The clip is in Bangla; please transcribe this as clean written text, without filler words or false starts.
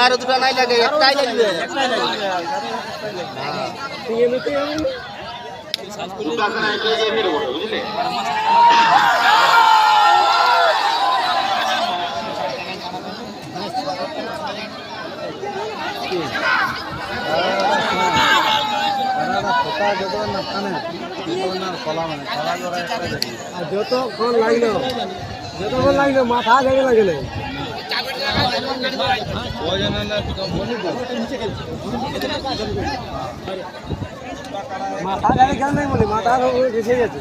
আর দুটা নাই লাগে একটাই লাগবে যতক্ষণ লাগলো মাথা লেগে লাগলে মাথা গাড়ি কেন নাই বলে মাথা এসে গেছে